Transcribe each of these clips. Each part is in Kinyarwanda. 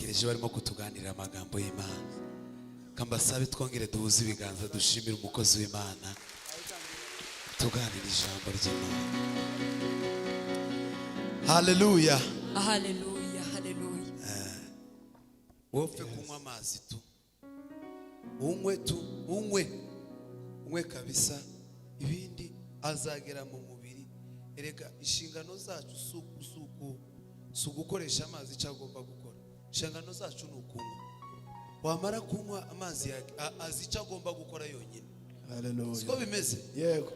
batekereje barimo kutuganirira amagambo y'Imana. Kambasabe twongere duhuze ibiganza dushimira umukozi w'Imana tuganira ijambo ry'Imana. Haleluya. Haleluya, haleluya. Wofe kunywa amazi tu. Unywe kabisa, ibindi azagera mu mubiri. Erega inshingano zacu si ugukoresha amazi cyagomba gukora. Inshingano zacu ni ukunywa. Wamara kunywa amazi azi icyo agomba gukora yonyine. Haleluya. Siko bimeze? Yego.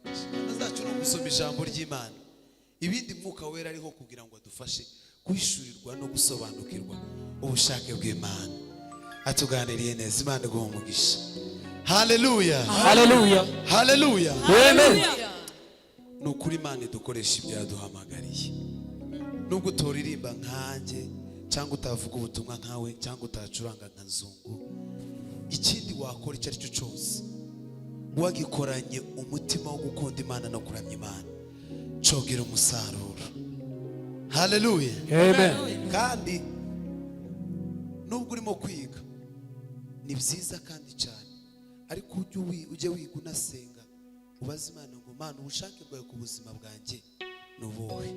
Inshingano zacu ni ugusoma ijambo ry'Imana. Ibindi Mwuka Wera ariho kugira ngo adufashe kwishurirwa no gusobanukirwa ubushake bw'Imana. Atuganiriye neza, Imana iguhe umugisha. Haleluya. Haleluya. Haleluya. Amen. Nukuri Imana dukoresha ibyo yaduhamagariye. Nubwo utoririmba nkanjye cyangwa utavuga ubutumwa nkawe cyangwa utacuranga nka Nzungu, ikindi wakora icyo ari cyo cyose wagikoranye umutima wo gukunda Imana no kuramya Imana, cogera umusaruro. Haleluya. Amen. Kandi nubwo urimo kwiga ni byiza kandi cyane, ariko ujye wiga unasenga, ubaze Imana ngo Mana ubushake bwawe ku buzima bwanjye nubuhe.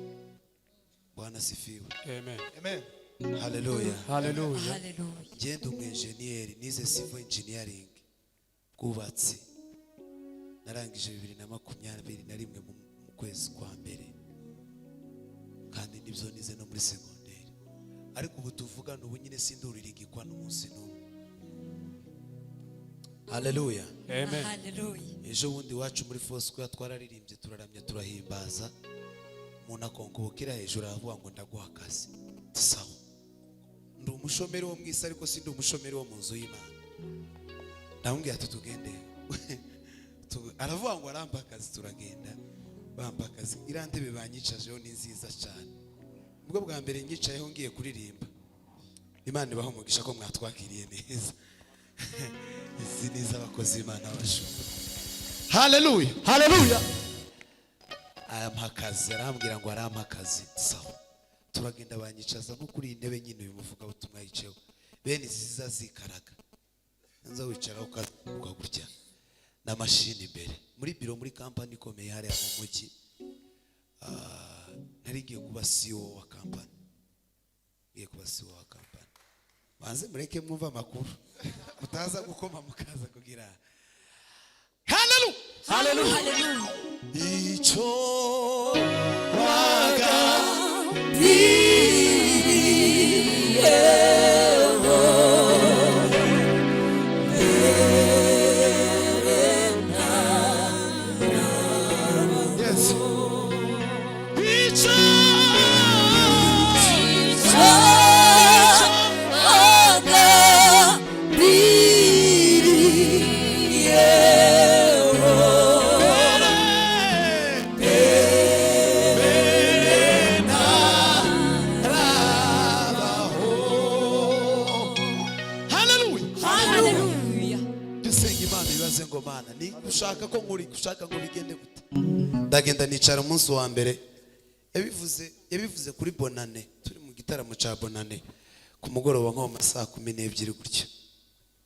Bwana sifiwe. Amen. Amen. Haleluya. Haleluya. Haleluya. Ngende umwenjeniyeri, nize civil engineering bwubatsi. Narangije 2021 mu kwezi kwa mbere, kandi nibyo nize no muri segonderi. Ariko ubu tuvugana ubu nyine sinduriringikwa n'umunsi n'umwe. Haleluya. Amen. Haleluya. Ejo bundi wacu muri Foursquare twararirimbye turaramya turahimbaza, umuntu akongobokera hejuru aravuga ngo ndaguha akazi. Sawa, ndi umushomeri wo mwisi ariko sindi umushomeri wo mu nzu y'Imana. Ndamubwira ati tugende. Aravuga ngo arampa akazi, turagenda bampa akazi. Irantebe banyicajeho ni nziza cyane. Ubwo bwa mbere nyicayeho ngiye kuririmba. Imana ibaho umugisha ko mwatwakiriye neza. Izi ni iz'abakozi b'Imana bashumba. Haleluya. Haleluya. Akazi arambwira ngo arampa akazi. Sawa, turagenda banyicaza nko kuri intebe nyine uyu muvuga ubutumwa yiceho. Bene iziza zikaraga, nza wicara ukagurya na mashini imbere muri biro muri company ikomeye hariya mu mujyi. Narigiye kuba CEO wa company. Banze mureke mwumva amakuru mutaza gukoma mukaza kugira. Haleluya. Haleluya. Icyo waga ushaka ko ushaka ngo bigende gute. Ndagenda nicara umunsi wa mbere, yabivuze kuri Bonane, turi mu gitaramo cya Bonane ku mugoroba nko mu saa 12 gutyo.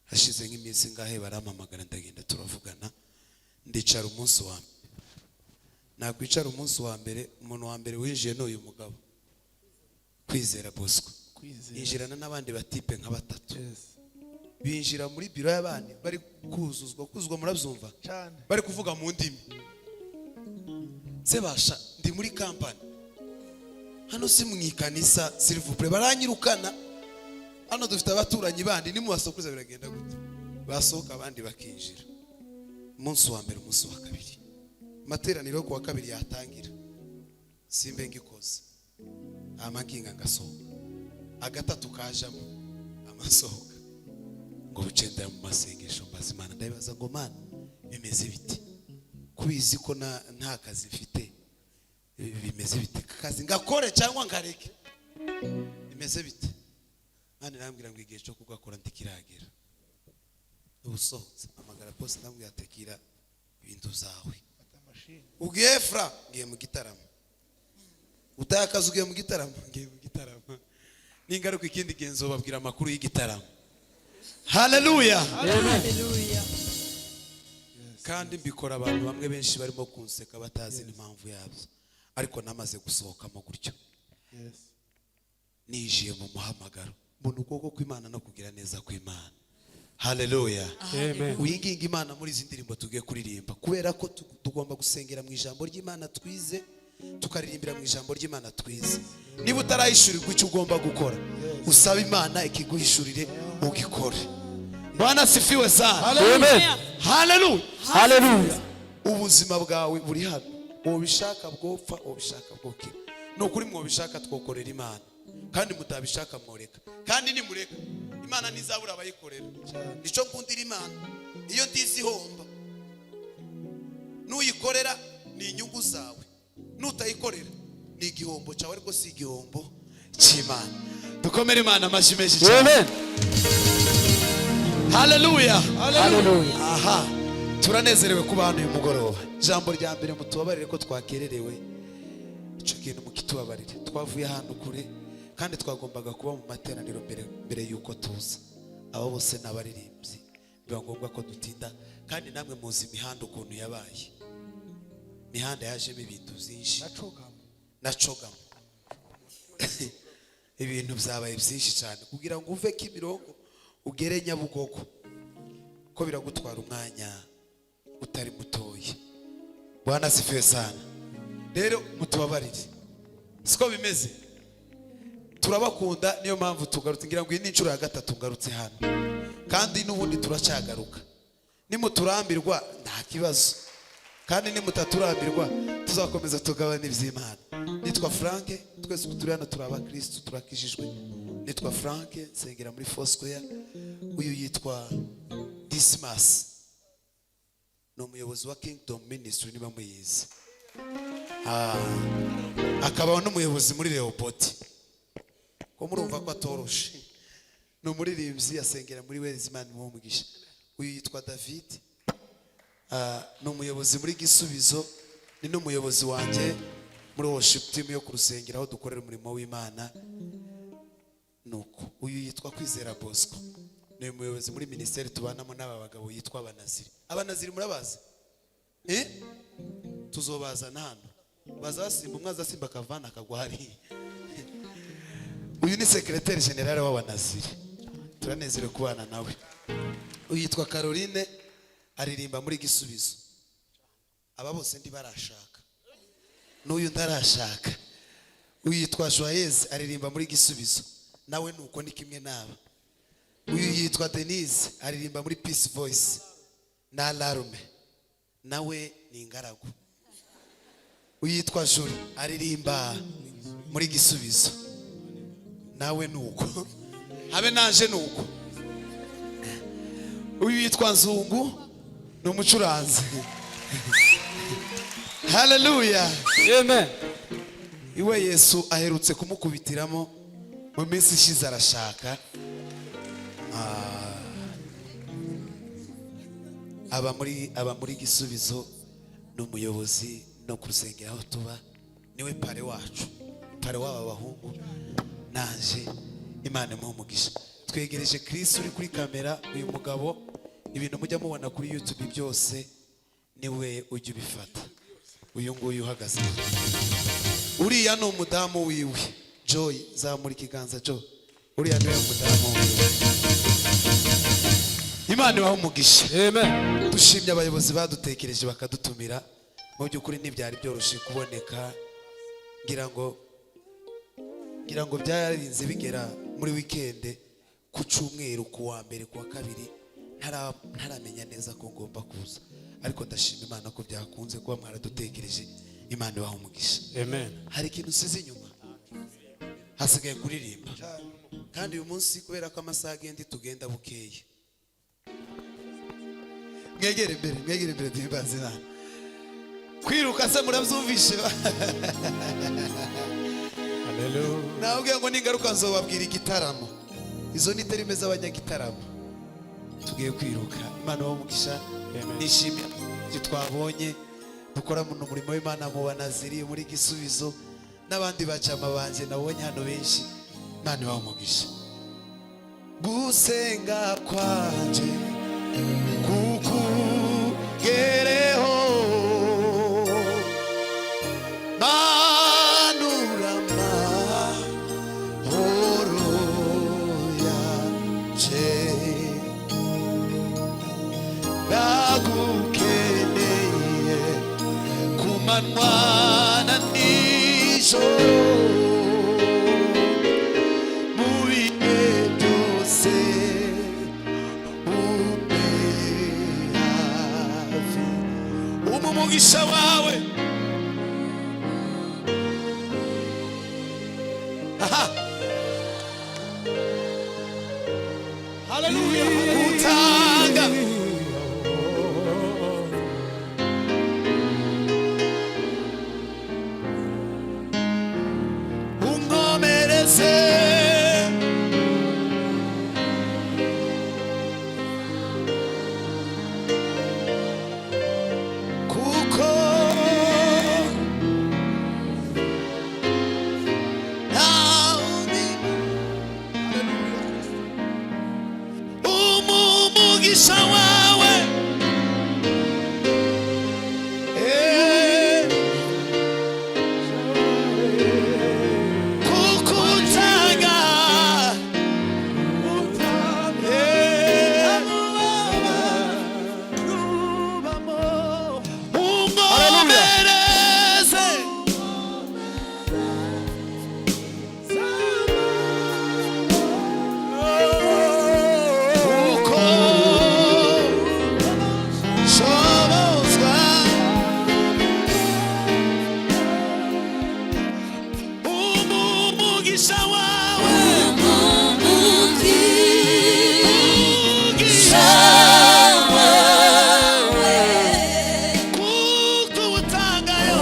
Hashize nk'iminsi ngahe barampamagara, ndagenda turavugana, ndicara umunsi wa mbere. Nakwicara umunsi wa mbere, umuntu wa mbere winjiye n'uyu mugabo Kwizera Bosco, yinjirana n'abandi batipe nka batatu. Binjira muri biro y'abandi bari kuzuzwa murabyumva cyane, bari kuvuga mu ndimi. Sebasha ndi muri company hano, si mu ikanisa s'il vous plaît, baranyirukana hano, dufite abaturanyi bandi, ni mu basokuza biragenda gute. Basohoka abandi bakinjira. Umunsi wa mbere, umunsi wa kabiri, materaniro ku wa kabiri yatangira, simbe ngikoze amakinga ngasohoka, agatatu kajamo amasohoka ngo bucenda mu masengesho mbaza Imana, ndabibaza ngo Mana bimeze biti, kubizi ko nta kazi mfite, bimeze biti, kazi ngakore cyangwa ngareke, bimeze biti. Mana irambwira ngo igihe cyo kugakora ndikiragera. Ubusohotse amagara poste ndambwira atekira ibintu zawe, ugefra ngiye mu gitaramo, utakaza ugiye mu gitaramo, ngiye mu gitaramo. ningaruka ikindi genzo babwira amakuru y'igitaramo. Haleluya. Hallelujah. Kandi mbikora abantu bamwe benshi barimo kunseka batazi n'impamvu yabyo, ariko namaze gusohokamo gutyo nijiye mu muhamagaro mbona ukuboko kw'Imana no kugira neza kw'Imana. Haleluya. Amen. Uyinginga Imana muri izi ndirimbo tugiye kuririmba, kubera ko tugomba gusengera mu ijambo ry'Imana twize, tukaririmbira mu ijambo ry'Imana twize. Niba utarayishurirwa icyo ugomba gukora, usaba Imana ikiguhishurire ugikore. Bwana sifiwe sana. Amen. Haleluya. Hallelujah. Ubuzima bwawe buri hano, ubishaka bwopfa ubishaka bwokira. Nukuri mwobishaka twokorera Imana, kandi mutabishaka mworeka. Kandi nimureka Imana nizabura abayikorera. Nico nkundira Imana. Iyo ndizi homba, nuyikorera ni inyungu zawe, nutayikorera ni igihombo cyawe, ariko si igihombo cy'Imana. Dukomere Imana amashyi menshi cyane. Amen. Haleluya. Hallelujah. Aha, turanezerewe kuba hano uyu mugoroba. Jambo rya mbere mutubabarire ko twakererewe, icyo kintu mukitubabarire. Twavuye hano kure kandi twagombaga kuba mu materaniro mbere yuko tuza. Abo bose n'abaririmbyi biba ngombwa ko dutinda, kandi namwe muzi imihanda ukuntu yabaye. Imihanda yajemo ibintu byinshi nacogamo ibintu byabaye byinshi cyane, kugira ngo uve Kimironko ugere Nyabugogo ko biragutwara umwanya utari mutoya. Bwana sifiwe sana. Rero mutubabarire, siko bimeze. Turabakunda, niyo mpamvu tugarutse. Ngira ngo iyi ni inshuro ya gatatu ngarutse hano, kandi n'ubundi turacyagaruka. Nimuturambirwa nta kibazo, kandi nimutaturambirwa tuzakomeza tugabana iby'Imana. Nitwa Frank, twese turi hano turi abakristo turakijijwe. Nitwa Frank, nsengera muri Foursquare. Uyu yitwa Dismas, ni umuyobozi wa Kingdom Ministry niba muyizi. Akaba n'umuyobozi muri Leopold. Ko murumva ko atoroshe. Ni umuririmbyi asengera muri Welizimana mu mugisha. Uyu yitwa David, ni umuyobozi muri Gisubizo, ni n'umuyobozi wanjye muri worship team yo kurusengera aho dukorera umurimo w'Imana. Nuko uyu yitwa Kwizera Bosco, ni umuyobozi muri ministeri tubanamo n'aba bagabo yitwa Abanaziri. Abanaziri murabazi? Tuzobazana hano, bazasimba umwe azasimba akavana akagwa hariya. Uyu ni secrétaire général w'Abanaziri, turanezerewe kubana nawe. Uyu yitwa Caroline, aririmba muri Gisubizo. Aba bose ndi barashaka, n'uyu ndarashaka. Uyu yitwa Joyeuse, aririmba muri Gisubizo, nawe nuko ni kimwe naba. Uyu yitwa Denise, aririmba muri Peace Voice na Alarme, nawe ni ingaragu. Uyu yitwa Juri, aririmba muri Gisubizo, nawe nuko. Habe nanje nuko. Uyu yitwa Nzungu, ni umucuranzi. Haleluya. Amen. Iwe Yesu aherutse kumukubitiramo mu minsi ishize arashaka. Aba muri Gisubizo, n'umuyobozi no kurusengera aho tuba, niwe pare wacu, pare w'aba bahungu. Nanje Imana imuhe umugisha. Twegereje Kristo uri kuri kamera. Uyu mugabo ibintu mujya mubona kuri YouTube byose niwe ujya ubifata. Uyu nguyu uhagaze, uriya ni umudamu wiwe Joy. Zamura ikiganza Joy. Uriya niwe umudamu wiwe. Imana ibahe umugisha. Amen. Dushimye abayobozi badutekereje bakadutumira. Mu by'ukuri ntibyari byoroshye kuboneka. Ngira ngo byarinze bigera muri weekend, ku cyumweru, ku wa mbere, ku wa kabiri ntaramenya neza ko ngomba kuza, ariko ndashima Imana ko byakunze kuba mwaradutekereje. Imana ibahe umugisha. Amen. Hari ikintu usize inyuma, hasigaye kuririmba. Kandi uyu munsi kubera ko amasaha agenda tugenda bukeye, mwegere imbere duhimbaze Imana. Kwiruka se murabyumvishe? Hallelujah. Nabwiye ngo ningaruka nzobabwira igitaramo. Izo ni terime z'abanyagitaramo. Tugiye kwiruka. Imana w'umugisha. Nishimye ibyo twabonye dukora mu murimo w'Imana mu Banaziri muri Gisubizo, n'abandi bacama banje nabonye hano benshi. Mani wa umugisha gusenga kwanje kukugereho manurama horo yanje nagukeneye kumanywa na nijoro umugisha wawe haleluya utanga ungomereze umugisha wawe kukutanga ungomereze umugisha wawe umugisha wawe kuko utangayo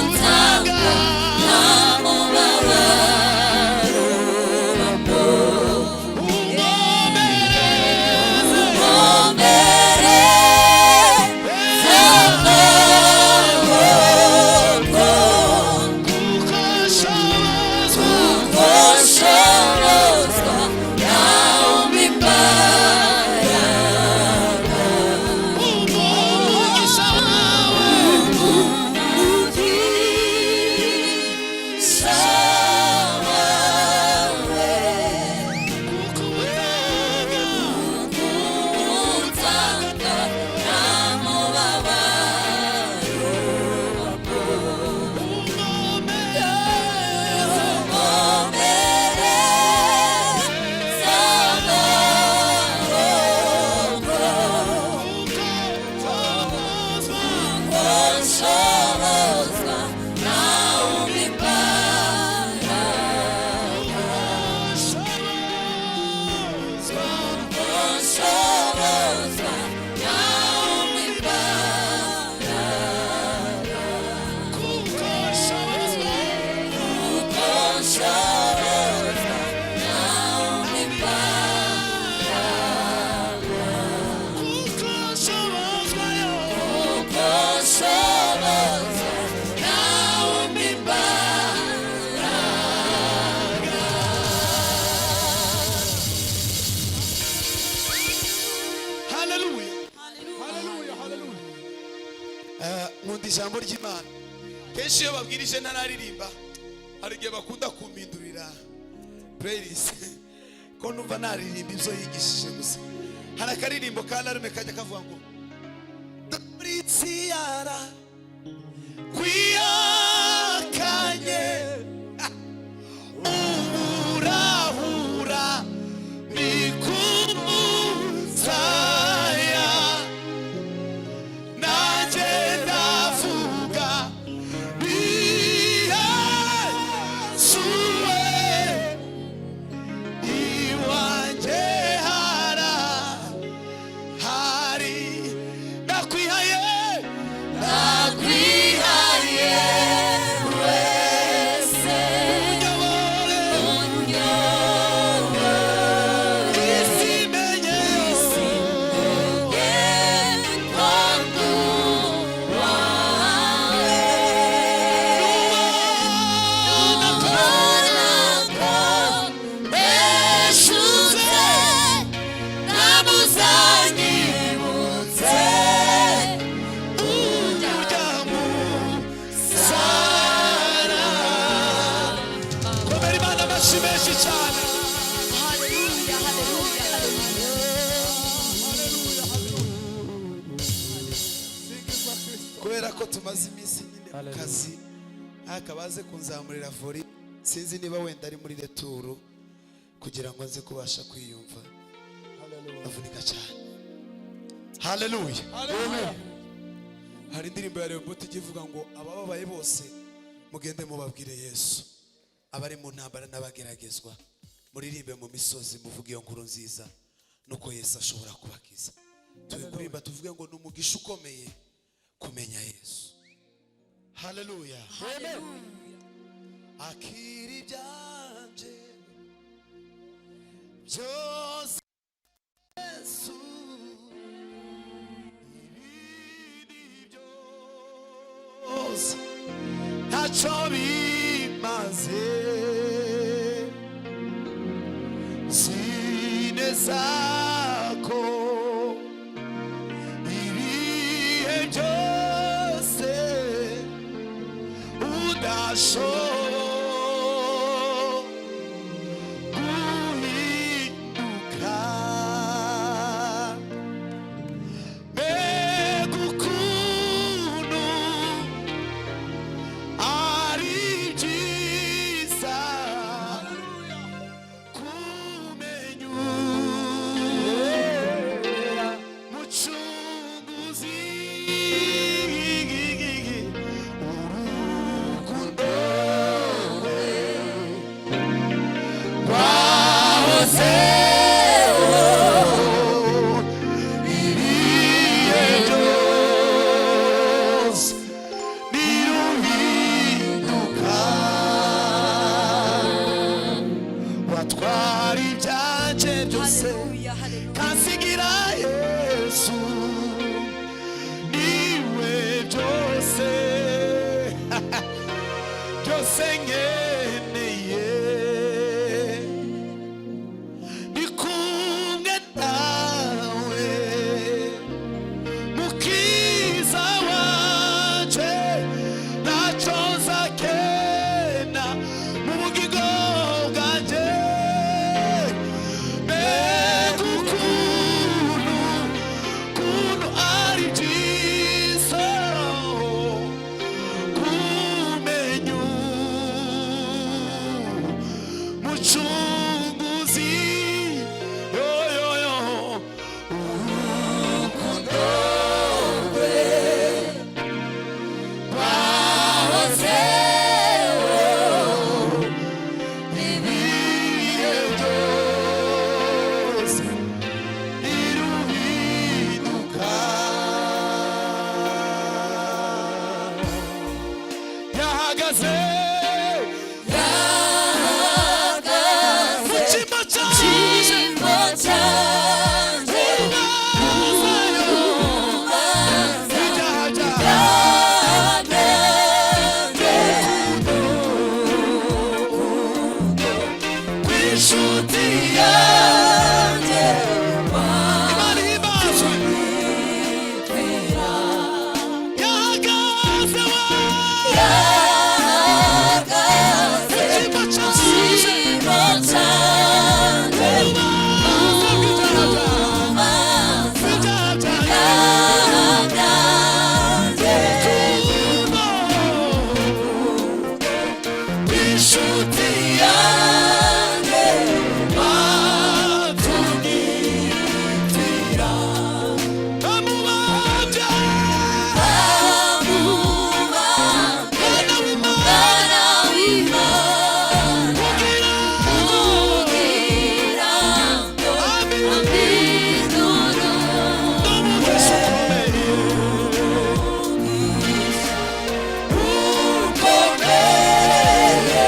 utanga namubabaro ungomereze nkunda ijambo ry'Imana kenshi iyo babwirije ntararirimba hari igihe bakunda kumpindurira playlist ko numva naririmba ibyo yigishije gusa hari akaririmbo ka Larume kajya kavuga ngo Doritsiyara kwiyakanye urahura bikumusaya nanjye ndavuga biyasuwe iwanjye hari nakwihaye amashyi menshi cyane. Hallelujah, hallelujah, hallelujah. Kubera ko tumaze iminsi nyine mu kazi akabaze kunzamurira vori, sinzi niba wenda ari muri returu kugira ngo nze kubasha kwiyumva. Avunika cyane. Haleluya. Hari indirimbo ya Rehoboth ivuga ngo abababaye bose mugende mubabwire Yesu, abari mu ntambara n'abageragezwa muririmbe mu misozi, muvuge iyo nkuru nziza nuko Yesu ashobora kubakiza. Turirimba tuvuge ngo n'umugisha ukomeye kumenya Yesu. Haleluya. Akiri byanje byose Yesu, ibindi byose ntacyo bimaze, sineza ko ibihe byose udashobora guhinduka. Mbega ukuntu ari byiza kumenya umucunguzi, urukundo rwe rwahozeho ibihe byose ntiruhinduka. Watwara ibyanjye byose Hallelujah, hallelujah. kansigira Yesu, niwe byose byose nkeneye. Ndi kumwe nawe mukiza wanje, ntacyo nzakena mu bugingo bwanjye. Mbega ukuntu ari byiza kumenya umucunguzi, yoyoyo, urukundo rwe rwahozeho ibihe byose ntiruhinduka. Yahagaze mu cyimbo cyanjye, ibyaha byanjye kw'inshuti yanjye Imana ihimbazwe. Yahagaze mu cyimbo cyanjye, urubanza rw'ibyaha byanjye, inshuti yanjye batunyitira, bamubambye Mwana w'Imana, kugira ngo amiduru n'umugisha ukomeye, ukomeye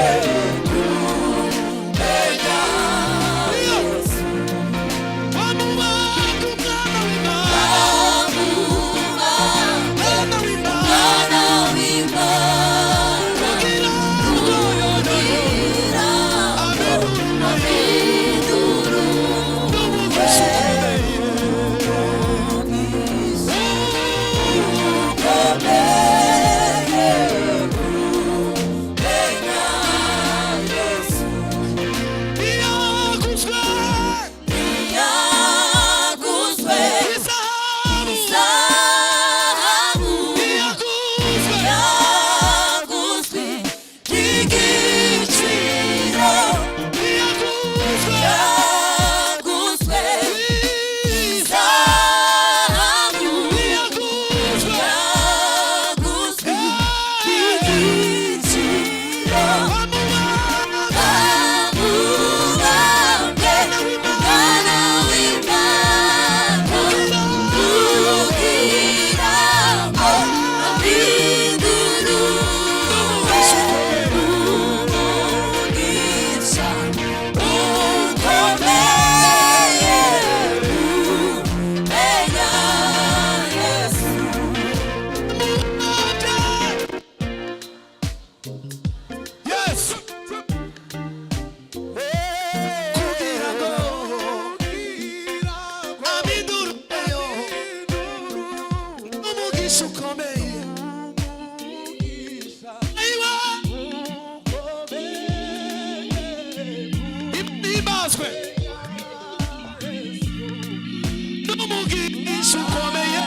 udasanzwe n'umugisha ukomeye.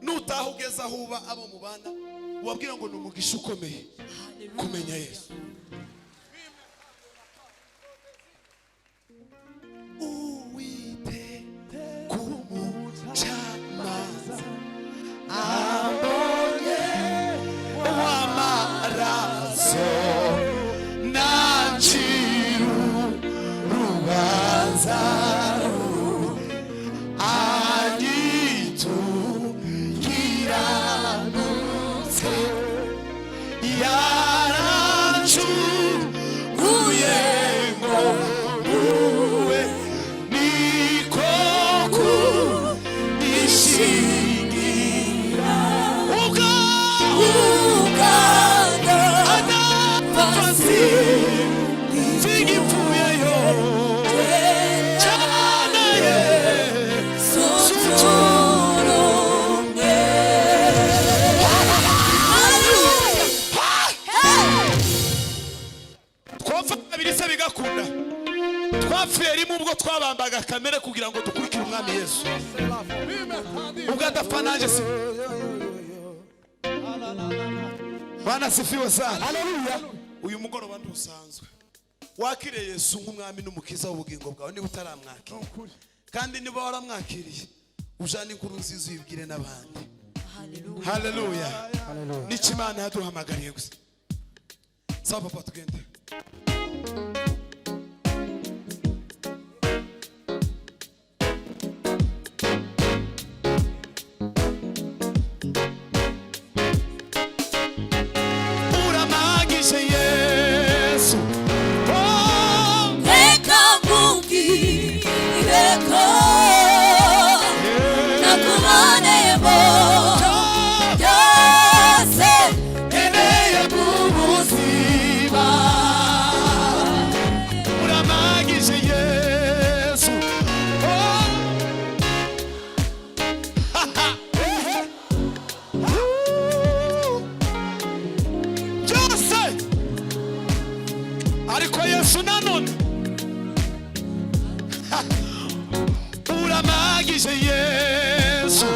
Nutaha ugeze aho uba abo mubana wabwira ngo ni umugisha ukomeye kumenya Yesu. Uwite kumucamanza abonye w'amaraso naciru rubanza ubwo twabambaga kamere kugira ngo dukurikire umwami Yesu. Ubwo adapfa nanjye si. Bwana sifiwe sana. Haleluya. Uyu mugoroba ndusanzwe. Wakire Yesu nk'umwami n'umukiza w'ubugingo bwawe niba utaramwakira. Kandi niba waramwakiriye ujana inkuru nziza uyibwire n'abandi. Haleluya. Haleluya. Ni Imana yaduhamagariye gusa. Sawa papa tugende. Ariko Yesu nanone uramagije Yesu.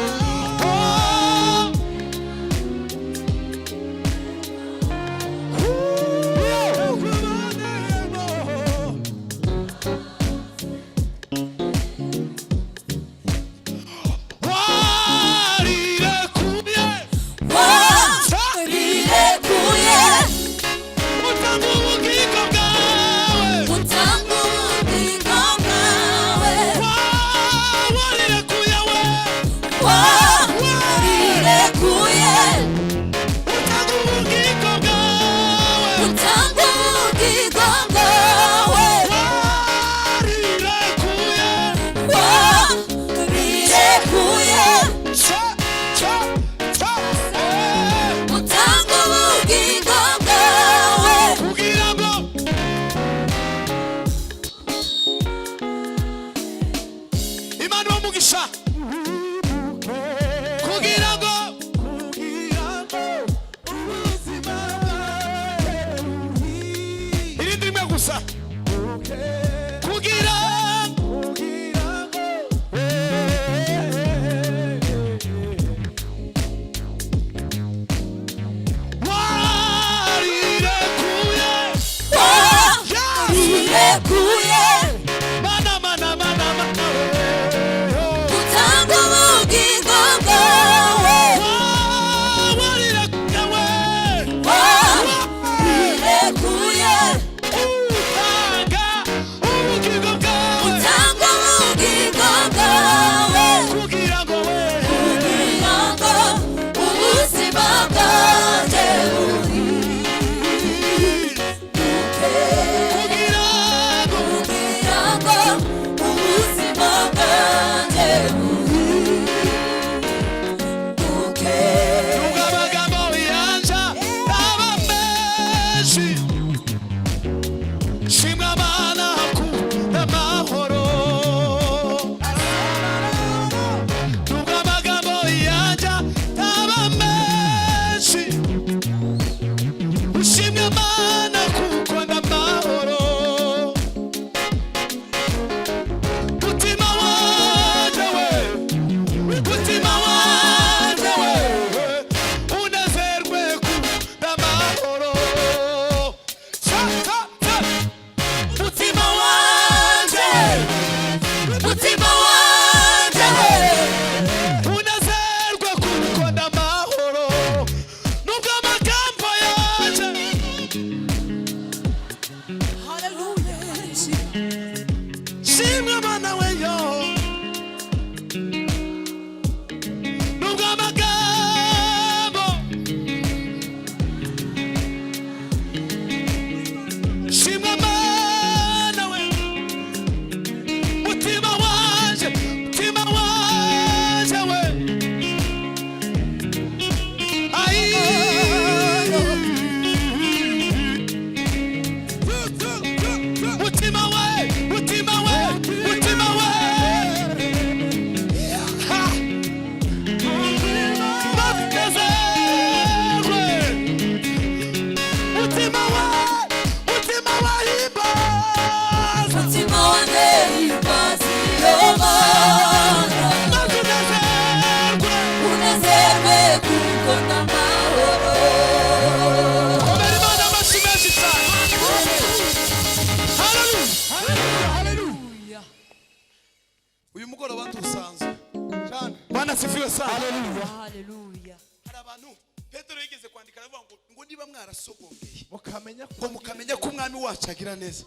sana. Hallelujah. Hari abantu Petero yigeze kwandika aravuga ngo niba mwarasogongeye mukamenya mukamenya ko umwami wacu agira neza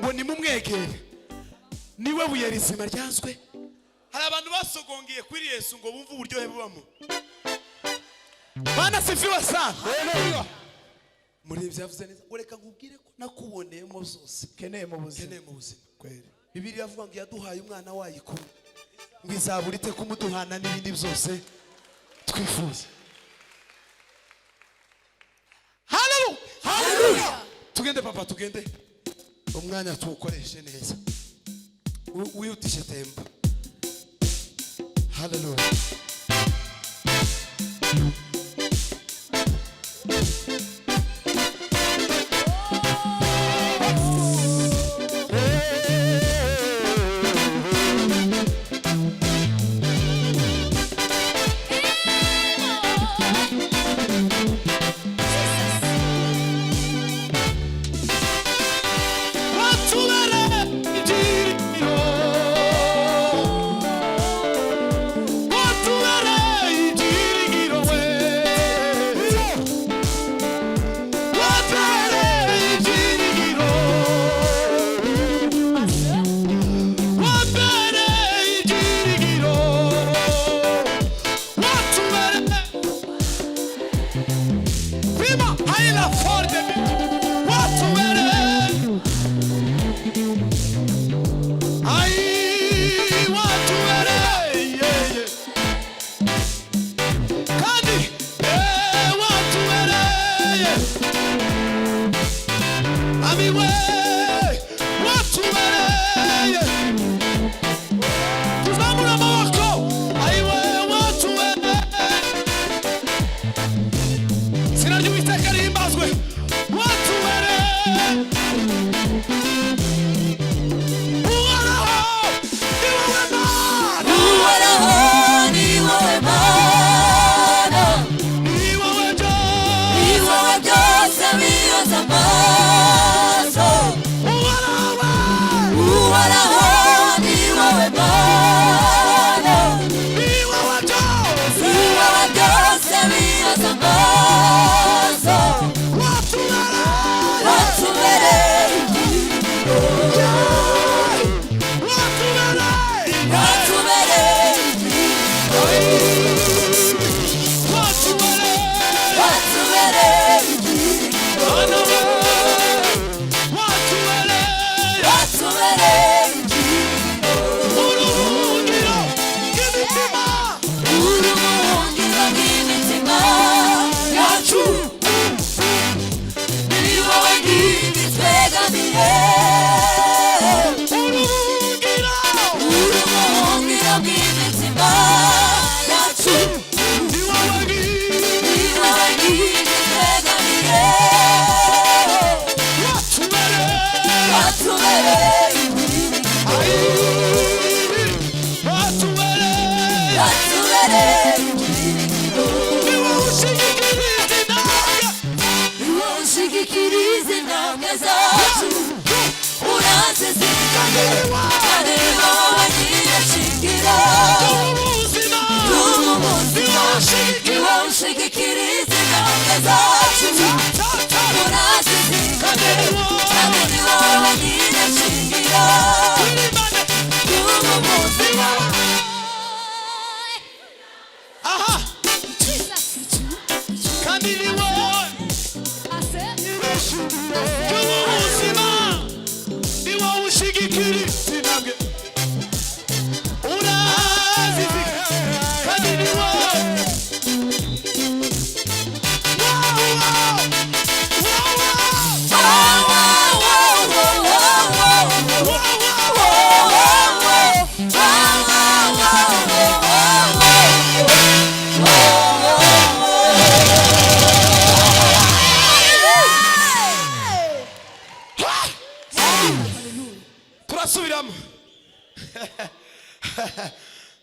ngo nimumwegere niwe buye rizima ryanzwe. Hari abantu basogongeye kuri Yesu ngo bumve uburyohe bubamo. Bana sifiwe sana. Murebye yavuze neza ureka nkubwire ko nakuboneyemo zose keneye mu buzima kweli. Bibiliya avuga ngo yaduhaye umwana wayikuru ngo izaburite kumuduhana n'ibindi byose twifuza. Hallelujah. Tugende papa tugende umwanya tuwukoreshe neza wihutishe tempo. Hallelujah.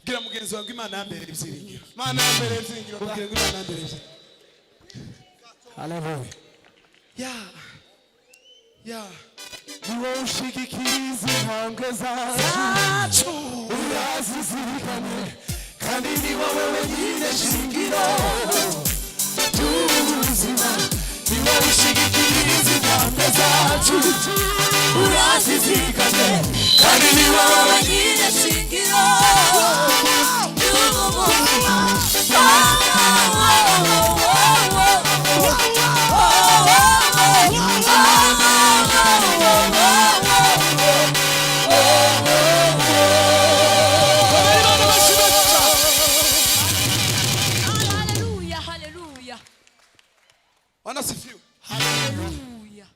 Gira mugenzi wangu Imana yambere ibyiringiro. Imana yambere ibyiringiro. Ubwire ngo Imana yambere ibyiringiro. Hallelujah. Niwo ushigikiriza intambwe zacu. Urazizirikane kandi ni wowe wenyine shingiro ry'ubuzima, ni wowe ushigikira izi ntambwe zacu, urazizigame kandi ni wowe wenyine shingiro ry'ubuzima. Wanasifiwe. Hallelujah.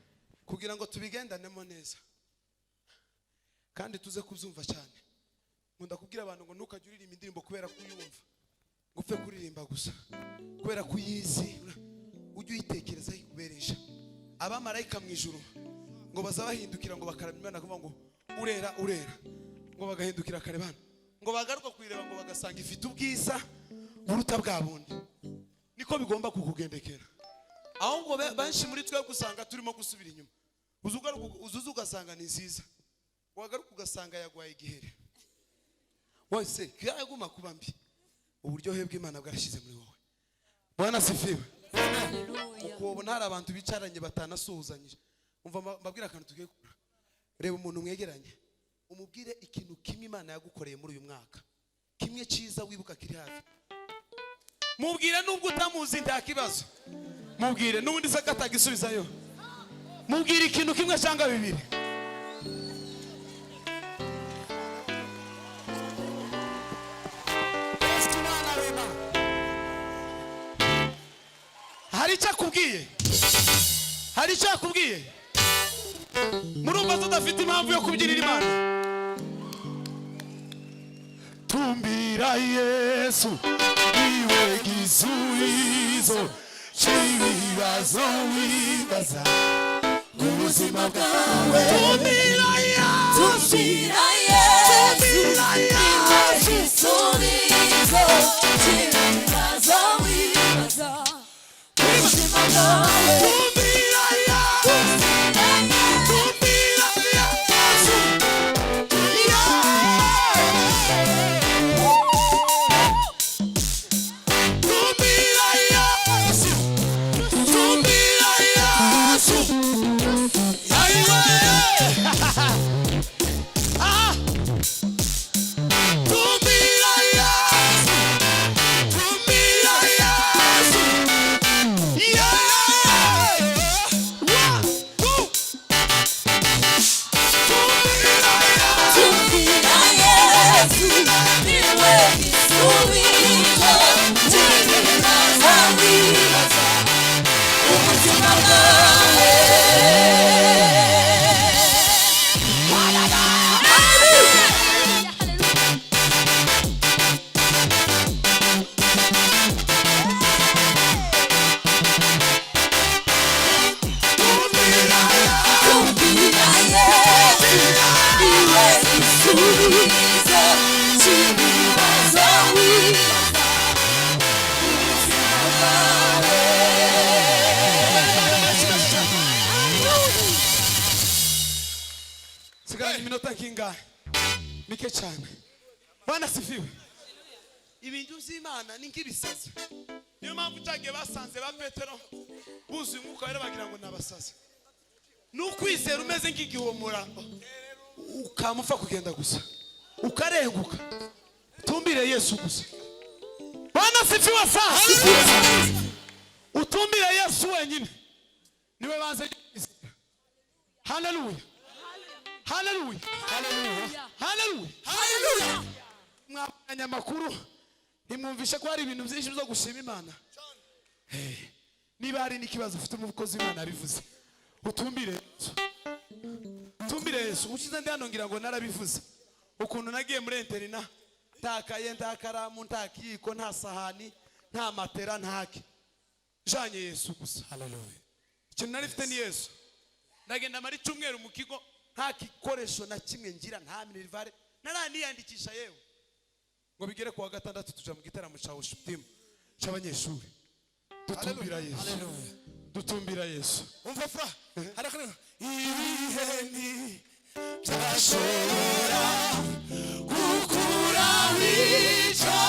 Kugira ngo tubigendanemo neza kandi tuze kubyumva cyane. Nkunda kubwira abantu ngo ntukajye uririmba indirimbo kubera kuyumva, ngo upfe kuririmba gusa kubera kuyizi, ujye uyitekereza ikuberesha. Abamarayika mu ijuru ngo bazabahindukira ngo bakaramya Imana kuvuga ngo urera urera, ngo bagahindukira karebana, ngo bagaruka kuyireba ngo bagasanga ifite ubwiza buruta bwa bundi. Niko bigomba kukugendekera. Aho ngo benshi muri twe gusanga turimo gusubira inyuma, uzuza ugasanga ni nziza, wagaruka ugasanga yagwaye igihere, wese yaguma kuba mbi. Uburyohe bw'Imana bwarashize muri wowe. Bwana asifiwe. Uko ntari abantu bicaranye batanasuhuzanyije. Umva mbabwira akantu tugiye gukora. Reba umuntu mwegeranye, umubwire ikintu kimwe Imana yagukoreye muri uyu mwaka, kimwe cyiza wibuka kiri hafi. Mubwire nubwo utamuzi nta kibazo, mubwire n'ubundi se katagisubizayo. Mubwire ikintu kimwe cyangwa bibiri. Hari icyo akubwiye, hari icyo akubwiye. Murumva tudafite impamvu yo kubyinira Imana. Tumbira Yesu iwe gisubizo cy'ibibazo wibaza mu buzima bwawe. Tumbira Yesu, tumbira Yesu iwe gisubizo cy'ibibazo wibaza mu buzima bwawe. Tumbira Yesu, tumbira Yesu, iminota kinga mike cyane. Bwana sifiwe. Ibintu by'Imana ni nk'ibisazi. Niyo mpamvu cyagiye basanze ba Petero buzuye umwuka wera bagira ngo nabasazi. Nukwizera umeze nk'igihomora ukamupfa kugenda gusa ukarenguka. Tumbire Yesu gusa. Bwana sifiwe sana. Utumbire Yesu wenyine niwe banze. Hallelujah. Hallelujah. Hallelujah. Hallelujah. Hallelujah. Mwabanya makuru nimwumvishe ko hari ibintu byinshi byo gushima Imana. Niba hari n'ikibazo ufite umukozi w'Imana abivuze, utumbire Yesu. Tumbire Yesu. Ukize ndano ngira ngo narabivuze. Ukuntu nagiye muri interina, ntakaye ntakaramu ntakiko nta sahani nta matera ntaki. Janye Yesu gusa. Hallelujah. Ikintu narifite ni Yesu. Ndagenda mari cyumweru mu kigo nta kikoresho na kimwe ngira, nta minerivare naraniyandikisha yewe ngo bigere ku wa gatandatu tuja mu gitaramo cya Worship cy'abanyeshuri. Dutumbira Yesu. Dutumbira Yesu. Umva fra harakana ibiheni byashora gukura wica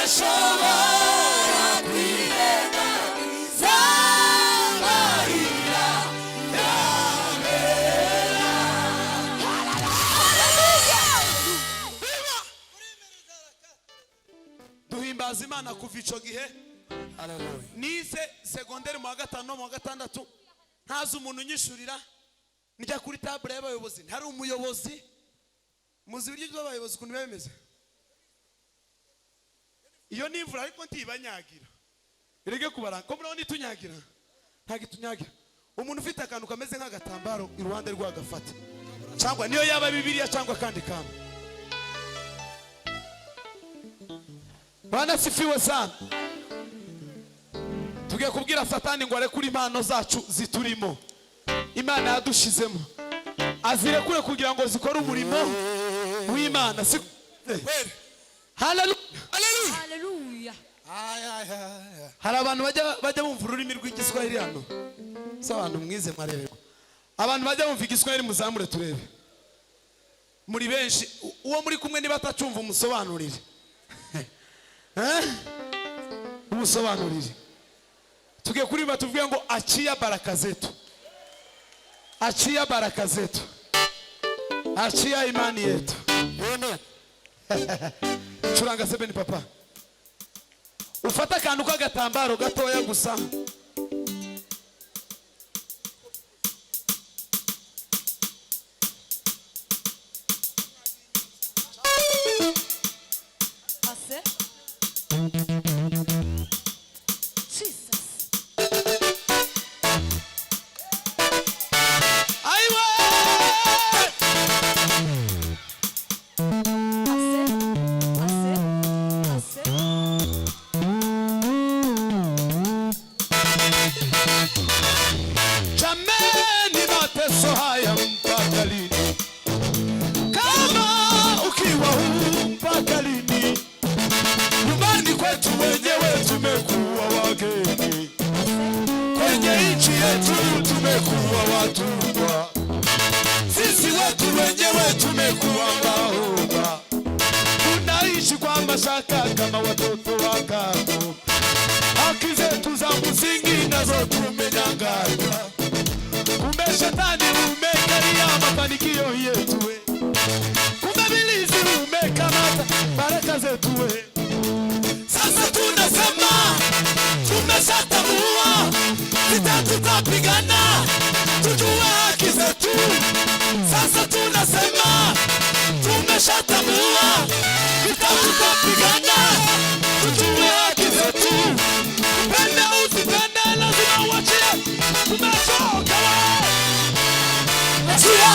ntashobora kwirengagiza amarira yabera. duhimbaza Imana kuva ico gihe. Nize segonderi mu wa gatanu no mu wa gatandatu, ntazi umuntu unyishurira, njya kuri table y'abayobozi, ntari umuyobozi. Muzi ibiryo by'abayobozi ukuntu biba bimeze? Iyo ni imvura ariko ntibanyagira, bireke kubaranga ko murabona itunyagira, ntabwo itunyagira. Umuntu ufite akantu kameze nk'agatambaro iruhande rw'agafata, cyangwa niyo yaba Bibiliya cyangwa kandi kantu. Bwana sifiwe sana. Tugiye kubwira Satani ngo arekure impano zacu ziturimo, Imana yadushizemo, azirekure kugira ngo zikore umurimo w'Imana. Haleluya. Haleluya. Hari abantu bajya bumva ururimi rw'igiswahili hano. Se abantu mwize mwarebe. Abantu bajya bumva igiswahili muzamure turebe. Muri benshi uwo muri kumwe niba atacumva umusobanurire. Umusobanurire. Tugiye kuririmba tuvuge ngo achia baraka zetu. Achia baraka zetu. Achia imani yetu. Churanga sebeni papa. Ufata akantu k'agatambaro gatoya gusa. Ase. Jesus. Aiwa! Ase. Ase. Ase. Jameni mateso haya mpaka lini? Kama ukiwa mpaka lini? Nyumbani kwetu wenyewe tumekuwa wageni, kwenye nchi yetu tumekuwa watumwa, sisi wetu wenyewe tumekuwa mahoba, tunaishi kwa mashaka kama watoto wa kambo, haki zetu za msingi nazo tumenyang'anywa. Kumbe shetani umekalia mafanikio yetu, kumbe bilizi umekamata baraka zetu. Sasa tunasema tumeshatambua, vita tutapigana tujue haki zetu. Sasa tunasema tumeshatambua, vita tutapigana tujue haki zetu. Pende usipende lazima uachie, tumechoka wewe. Achia!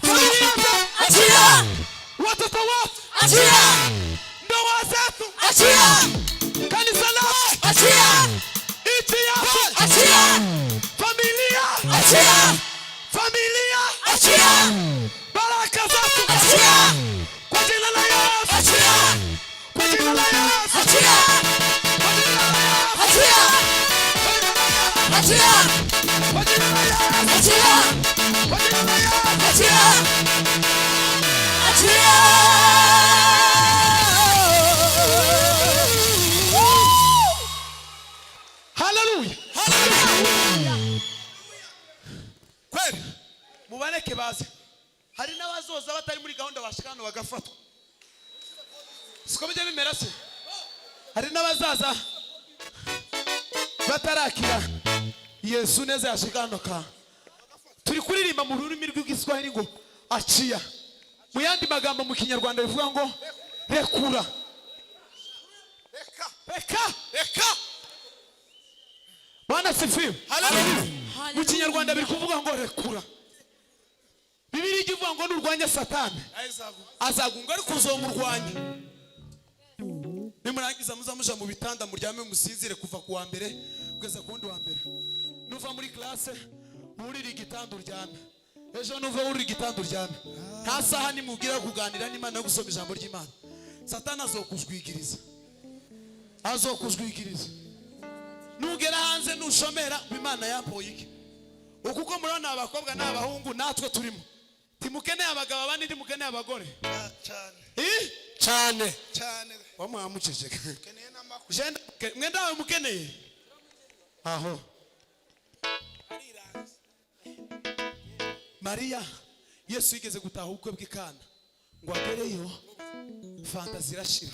Familia zetu, Achia! watoto wetu, Achia! ndoa zetu, Achia! kanisa letu, Achia! nchi yetu, Achia! familia, Achia! familia, Achia! baraka zetu, Achia! kwa jina la Yesu, Achia! kwa jina la Yesu, Achia! kwa jina la Yesu, Achia! Achia! kwa jina la Yesu, Achia! kwa jina la Yesu. Achia! Achia! Haleluya. Kweli mubareke baze, hari n'abazoza batari muri gahunda bashikano bagafatwa, siko bijya bimera se. Hari n'abazaza batarakira Yesu neza yashikanoka. Turi kuririmba mu rurimi rw'igiswahili ngo achia, mu yandi magambo mu kinyarwanda bivuga ngo rekura. Reka. Bwana sifiwe. Haleluya! Mu kinyarwanda biri kuvuga ngo rekura. Bibiliya ivuga ngo nurwanya Satani azagunga, ariko uzomurwanya nimurangiza muzamuja mu bitanda muryame musinzire kuva ku wa mbere kugeza ku wundi wa mbere. Nuva muri classe urira igitanda uryame, ejo nuva urira igitanda uryame, nta saha nimugira kuganira n'Imana no gusoma ijambo ry'Imana. Satani azokujwigiriza, nugera hanze nushomera Imana yampoye iki. Ukuko murana abakobwa n'abahungu natwe turimo, timukeneye abagabo abandi, timukeneye abagore Cyane! cyane. wamuhamuceceka keneye n'amakuru jenda mwenda mukeneye aho Maria Yesu yigeze gutaha ubukwe bw'Ikana ngo agereyo fanta zirashira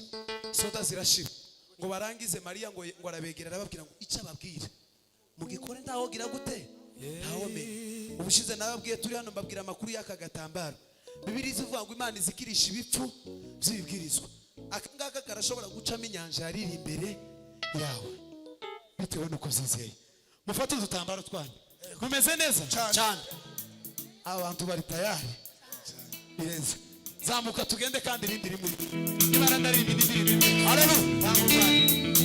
soda zirashira ngo barangize Maria ngo arabegera arababwira ngo icyo ababwira mugikore ndahogira gute ntawome ubushize nababwiye turi hano mbabwira amakuru y'aka gatambaro Bibiliya ivuga ngo Imana izikirisha ibipfu by'ibibwirizwa akangaka karashobora gucamo inyanja yariri imbere yawe bitewe nuko zizeye mufate udutambaro twanyu mumeze neza cyane abantu bari tayari bireze zamuka tugende kandi irindi rimwe Imana ndarimba n'indirimbo haleluya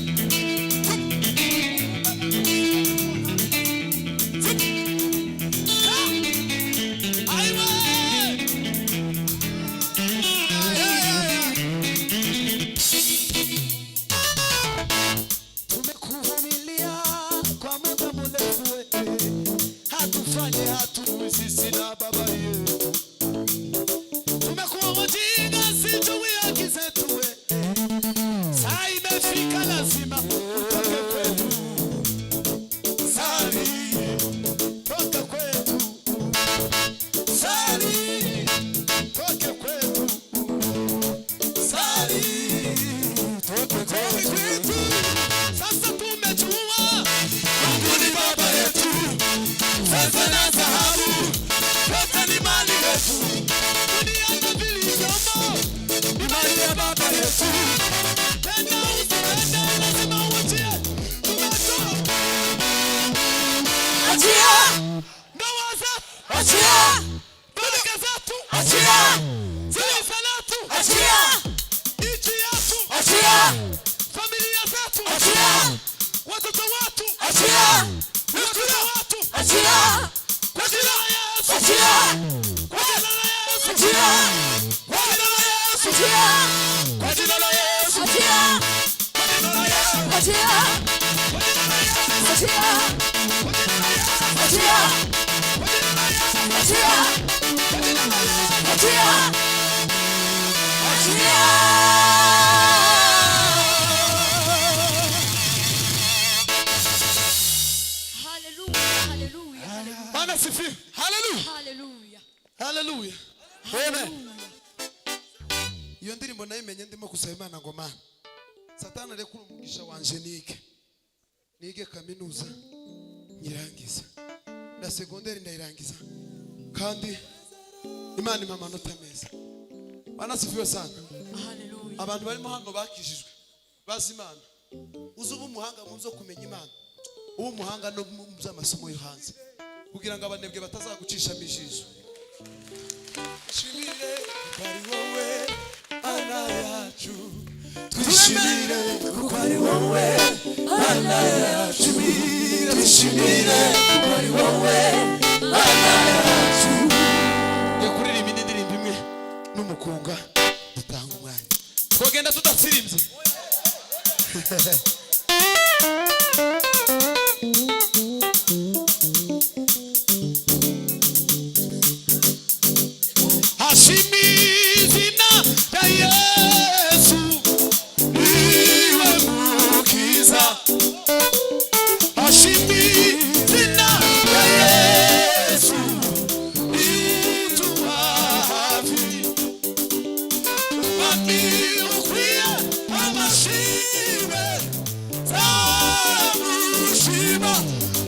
Hallelujah. Amen. Iyo ndirimbo nayimenye ndimo gusaba Imana ngo Mana Satani arekura umugisha wanje nige kaminuza nyirangiza na secondaire ndayirangiza kandi Imana impa amanota meza. Bana sifiwe sana. Hallelujah. Abantu barimo hano bakijijwe bazi Imana uzuba umuhanga mu byo kumenya Imana uwo muhanga no mu by'amasomo yo hanze kugira ngo abanebwe batazagucisha mijisho. Twishimire bari wowe ana yacu twishimire bari wowe ana yacu twishimire bari wowe ana yacu yakuririmba indirimbo imwe n'umukunga dutanga umwanya twogenda tudatsirimbye Hashimizina da Yesu iwe mukiza Hashimizina da Yesu ituhafi Mami ukwiye amashime Tamushima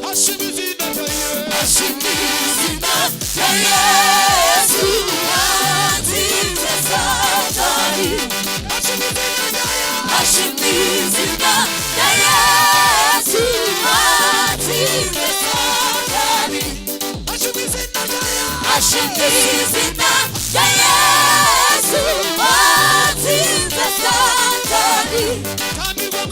Hashimizina da Yesu Hashimizina da Yesu Hashimizina ya Yesu atinde satani Hashimizina ya Yesu atinde satani Tambigwa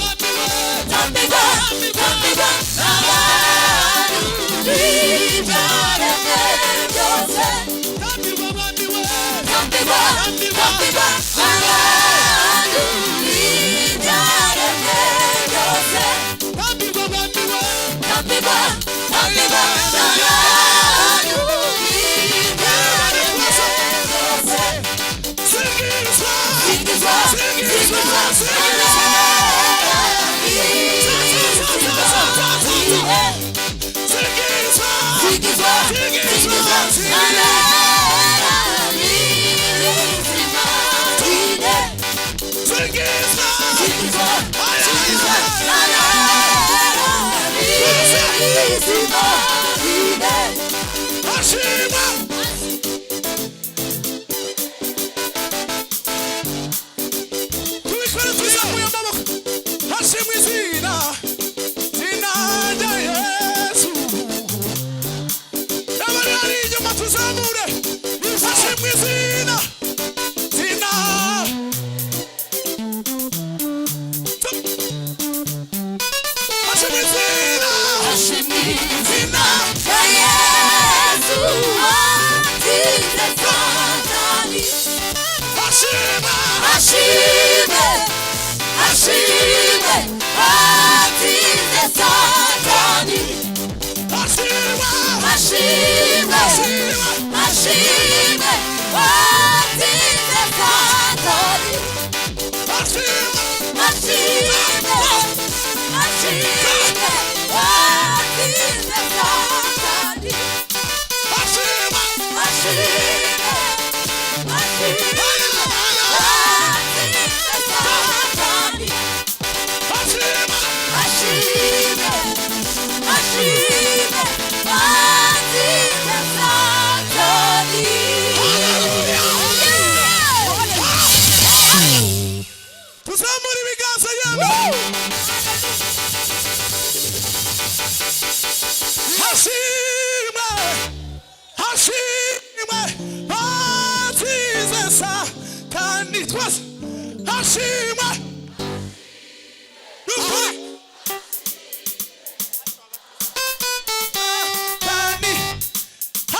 Sing ashimwe ashimwe atsinze satani ashimwe ashimwe ashimwe atsinze satani ashimwe ashimwe ashimwe atsinze satani ashimwe ashimwe tuzamura ibiganza yawe hashimwe hashimwe atsinze satani twese hashimwe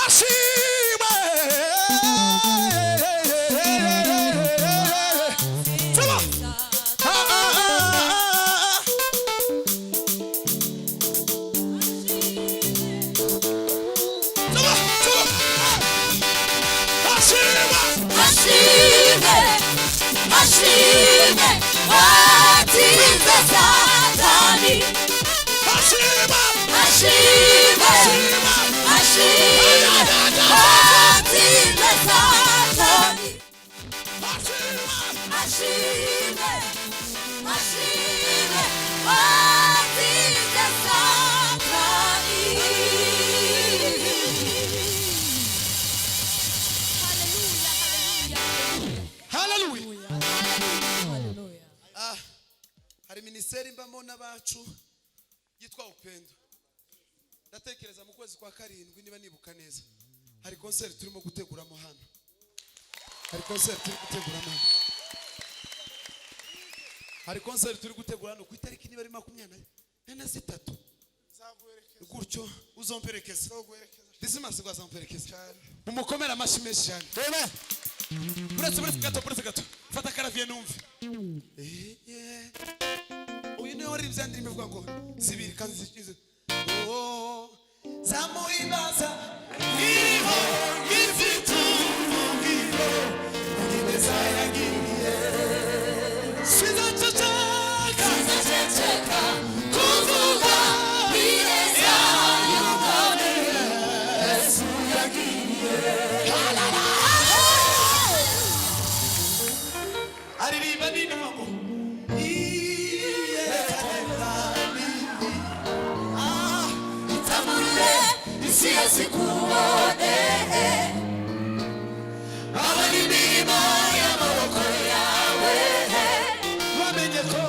ashimwe atsinze satani ashimwe ashimwe ashimwe atsinze satani ashimwe ashimwe atsinze satani. Hallelujah. Hari minisiteri mbamo n'abacu yitwa Upendo. Ndatekereza mu kwezi kwa karindwi niba nibuka neza. Hari concert turimo guteguramo hano. Hari concert turi guteguramo hano. Hari concert turi gutegura hano ku itariki niba ari 23. Gutyo uzomperekeza. Disimas ngo azamperekeza. Mumukomera amashi menshi cyane. Amen. Buretse gato. Fata karaviye numve. Uyu ni wari byandiri bivuga ngo zibiri kandi zikize. Zamuhimbaza iriho ifite umugiro nimeza yagiriye. Sizaceceka kuvuga bireza y'ubone Yesu yagiriye. Aririmba nini mamo isi yasikubone abari imirimo y'amaboko yawe bamenye ko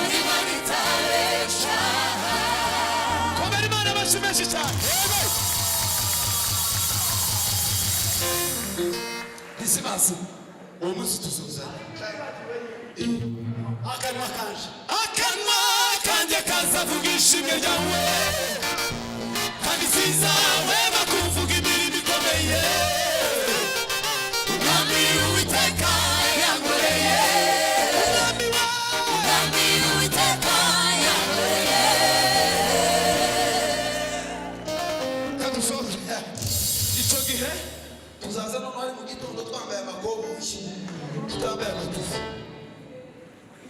urimo bitabesha komera Imana amashyi menshi cyane. Disimas uwo munsi tuzuzana akanwa kanjye kazavuga ishimwe ryawe kandi sizahwema kuvuga imirimo ikomeye umwami w'Uwiteka yankoreye. Umwami w'Uwiteka yankoreye. Kadusoje icyo gihe tuzaza no muri mu gitondo twambaye amagoboshyi tutambaye amatufu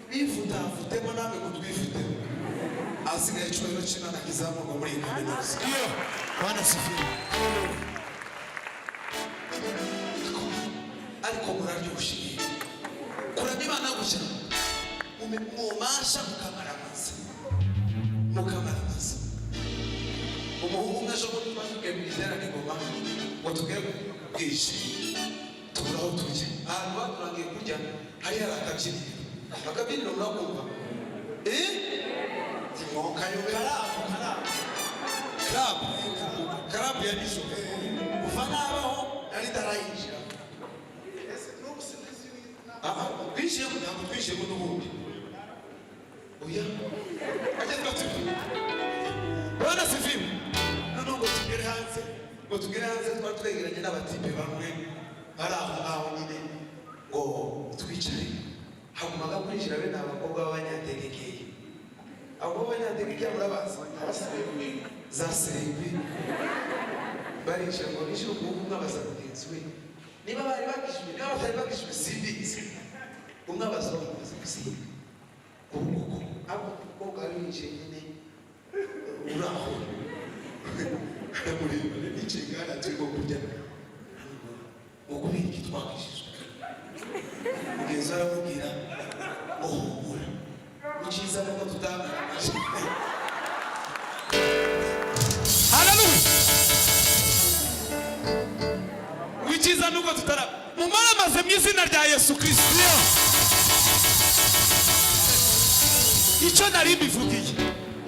bifutafutemo namwe ngo twifutemo asigaye icyubahiro cy'Imana kizamurwa muri iyi kaminuza. Iyo Bwana sifiwe. Ariko muraryoshye kuramya Imana gushya mumasha mukamaramaza umuhungu umwe aje muri twavuge mu iterane ngoma ngo tugere bwije turaho tujya ahantu baturangiye kurya hari akabyiniro murakumva karabu ya nijoro kuva nabaho nari ndarayinjira twinjiyemo ntabwo twinjiyemo n'ubundi oya ajya twatuye Bwana sifiwe. Noneho ngo tugere hanze twari twegeranye n'abatipe bamwe bari aho ngaho nyine ngo ngo twicare hagumaga kwinjira bene abakobwa b'abanyantegekeye. Abo b'abanyantegekeye murabazi abasirebi za sirebi barinjira ngo nishyure umuhungu umwe abaza mugenzi we niba bari bakishijwe niba batari bakishijwe simbizi. Umwe abaza bamubaza gusiga kuko abo bakobwa bari binjiye nyine uraho aramureba n'igice ngana turimo kurya ukubiri kitwakishijwe. Mugenzi aramubwira uhumura ukiza nuko tutamaramaje. Haleluya. Wikiza nuko tutara mumaramaze mu izina rya Yesu Kristo. Icyo nari mbivugiye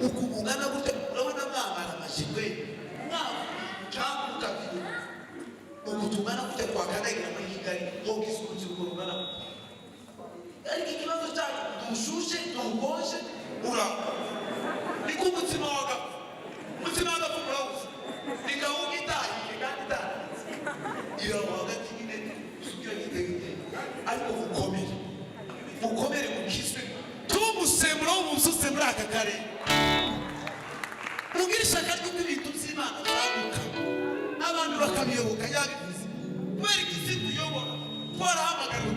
ukubungana gute urabona mwamaramaje kwe mwavuga ukutungana gute kwa kandagira muri Kigali ho kisukuzi kurungana. Ariko ikibazo cyacu dushushe dukonje ura niko umutima waga kumurabuza nikawuga itahiye kandi itahiye iraho hagati nyine usubira gitege ariko mukomere mukizwe tumusembura w'umususe muri aka kare mugira ishaka ry'ibintu by'Imana turamuka abantu bakabiyoboka yabivuze kubera iki tuyobora twarahamagara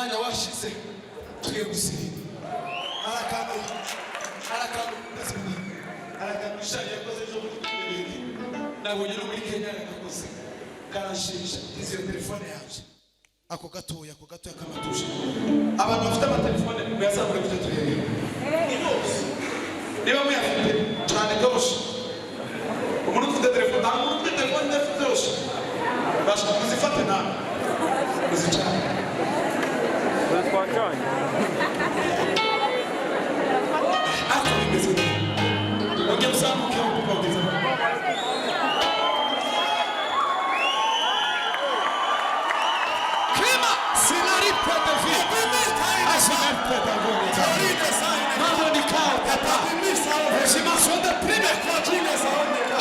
umwanya washize tugiye gusiba arakantu ishari yakoze ejo muri Kenya nabonye no muri Kenya yarakoze karashimisha izi telefone yaje ako gatoya kamatusha abantu bafite amatelefone muyasangure byo turebe ni bose niba muyafite cyane goshe umuntu ufite telefone nta muntu ufite telefone ndafite yose bashaka kuzifata nawe kuzicana twacanye ako bimeze ujya uzamuka ukabwiza Klima sinaripa David asinaripa David mambo ni kao papa heshima sonde prime kwa jina zaoneka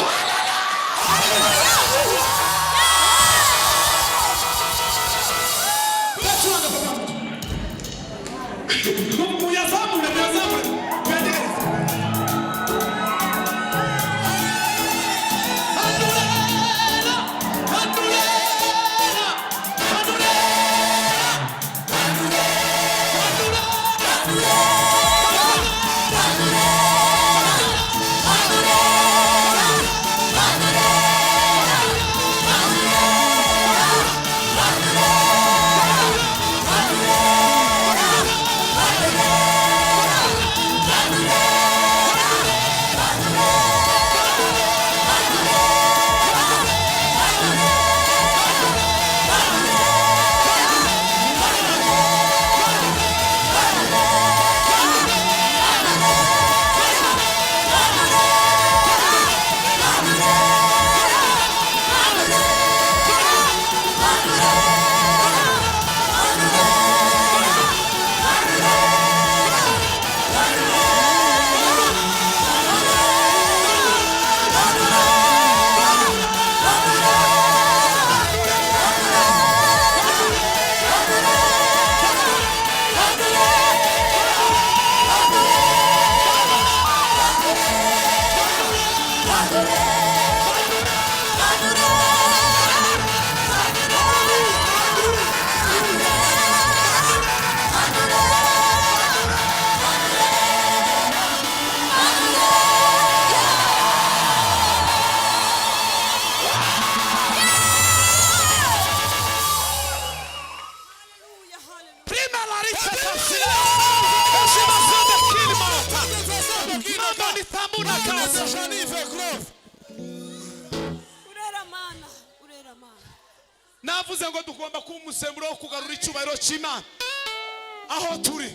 navuze ngo tugomba kuba umusemburo wo kugarura icyubahiro cy'Imana aho turi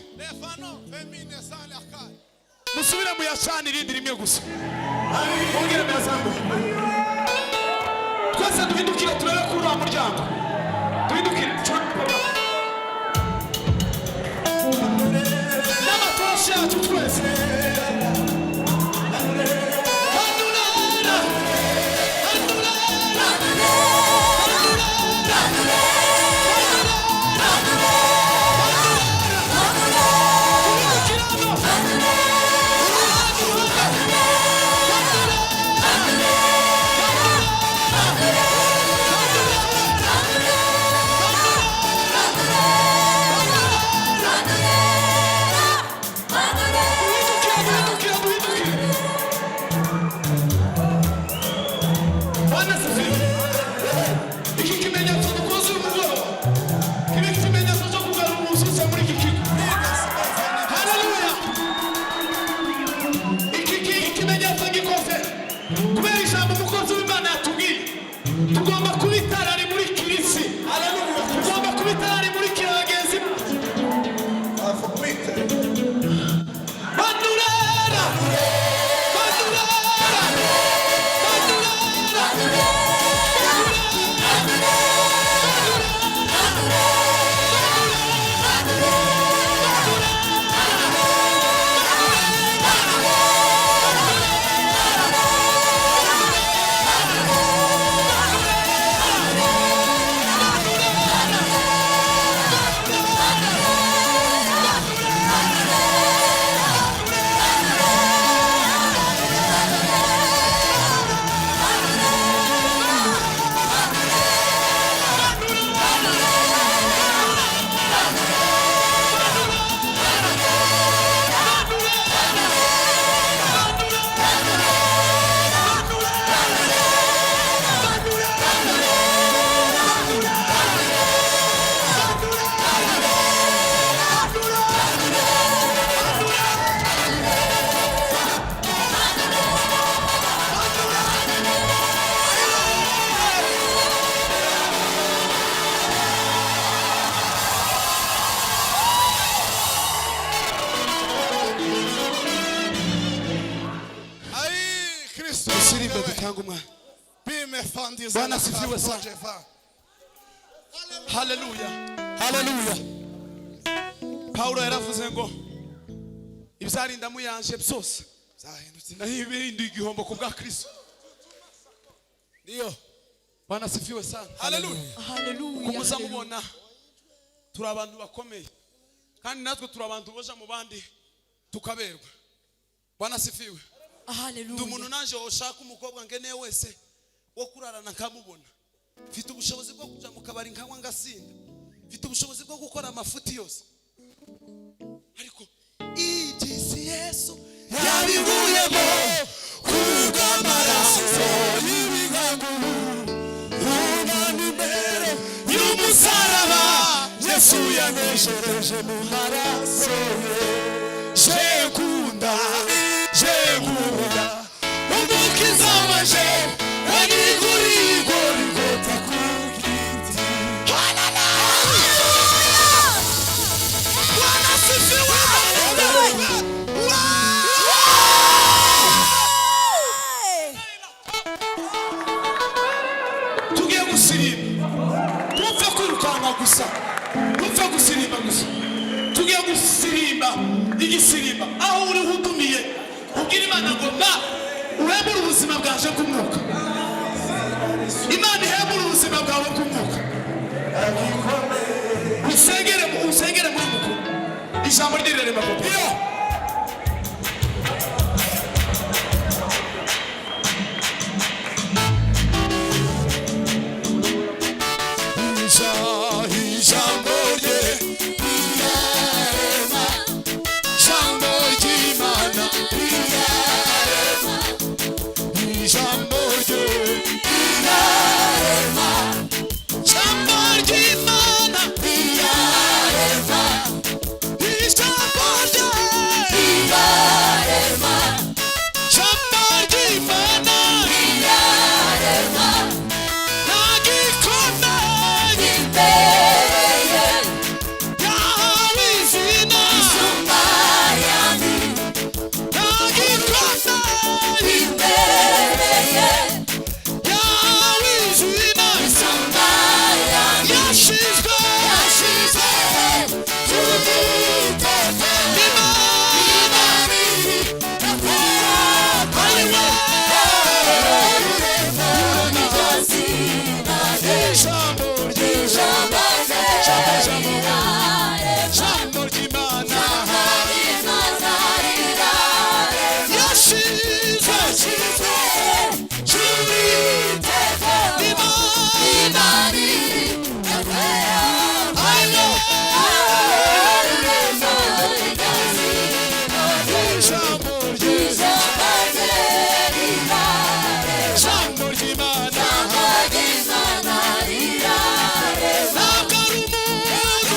musubire mu yacana irindi rimwe gusa ongera muyazambu twese duhindukire turebe kuri uwo muryango duhindukire n'amatoroshi yacu twese Hallelujah. dutanga umwanya. Bime fandiza. Bwana asifiwe sana. Haleluya. Haleluya. Paulo yaravuze ngo ibyarinda muyanje byose Zahindutse. nahibindi igihombo ku bwa Kristo. Ndio. Bwana asifiwe sana. Haleluya. Hallelujah. Kumuza mubona turi abantu bakomeye kandi natwe turi abantu boja mu bandi tukaberwa. Bwana asifiwe. Ndi umuntu Hallelujah. naje ushaka umukobwa ngeneye wese wo kurarana nkamubona. Mfite ubushobozi bwo kuja mu kabari nkanywa ngasinda. Mfite ubushobozi bwo gukora amafuti yose. Ariko igisi Yesu Yabivuyemo kubw'amaraso y'ibihanguru. Umwami imbere y'umusaraba Yesu yaneshereje mu maraso ye. Jekunda umukiza waje wagiguriye Golgotha ku giti. Hallelujah. Bwana asifiwe. Tugiye gusirimba. Tupfa kwirukanka gusa. Tupfa gusirimba gusa. Tugiye gusirimba igisirimba. Aho uri hudumiye. Ubwira Imana ngo na uremura ubuzima bwaje kumwuka. Imana ihemura ubuzima bwawe kumwuka. Usengere muri mukuru. Ijambo ry'irema papa. Ijambo rye rirarema. Ijambo ry'Imana rirarema. Ijambo rye rirarema. Ijambo ry'Imana rirarema. Ijambo rye rirarema. Ijambo ry'Imana rirarema. Nagikomeye imbere yawe izina isumba ayandi. Nagikomeye imbere yawe izina isumba ayandi. Yashizwe tubiteze imani ariwe ijambo ry'Imana yashizwe tubiteze imani ijambo ry'Imana ntabwo ari umuntu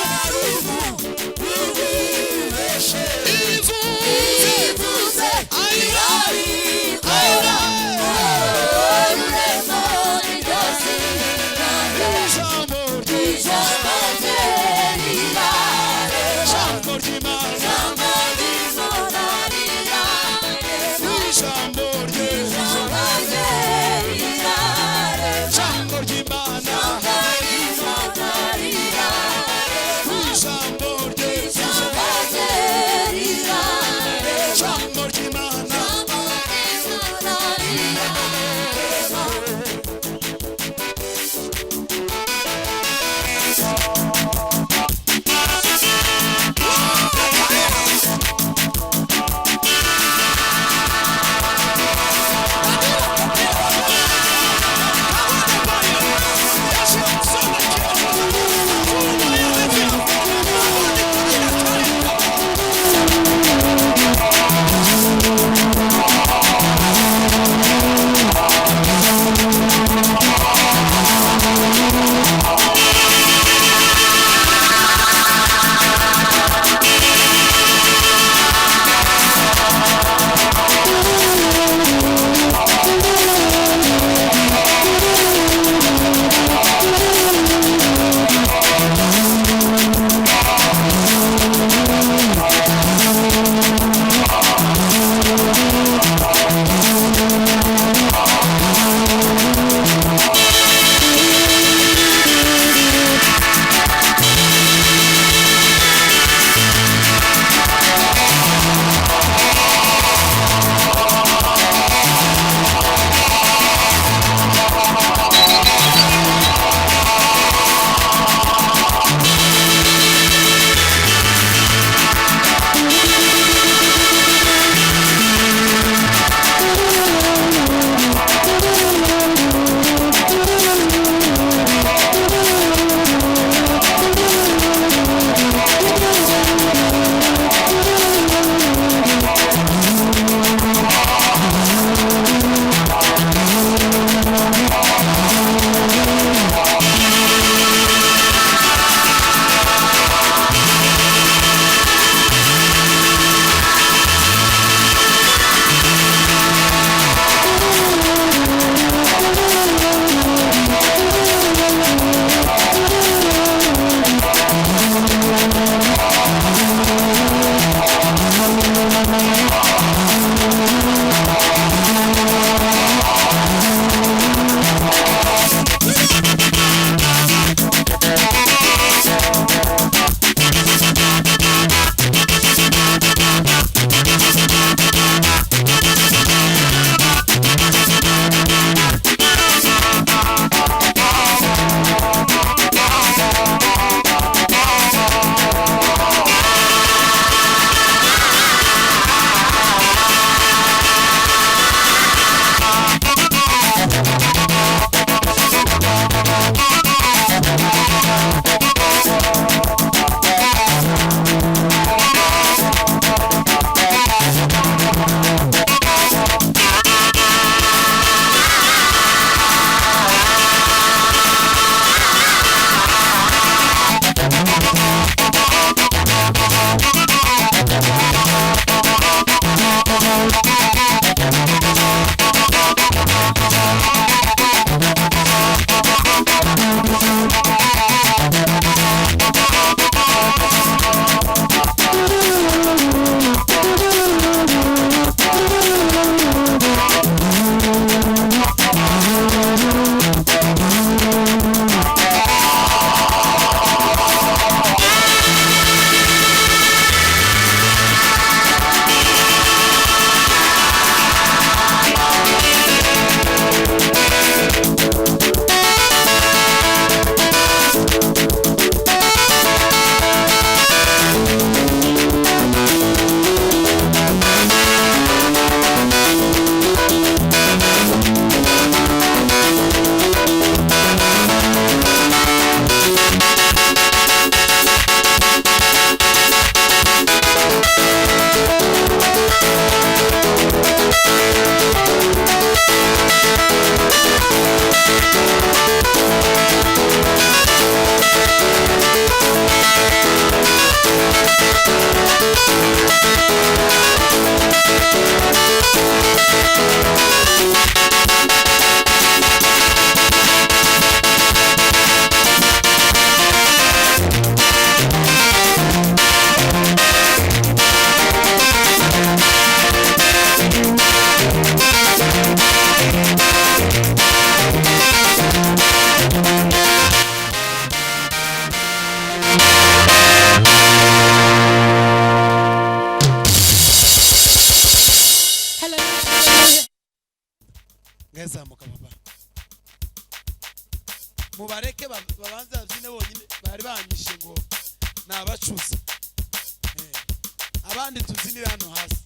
ni abacuzi. Abandi tuzinira hano hasi.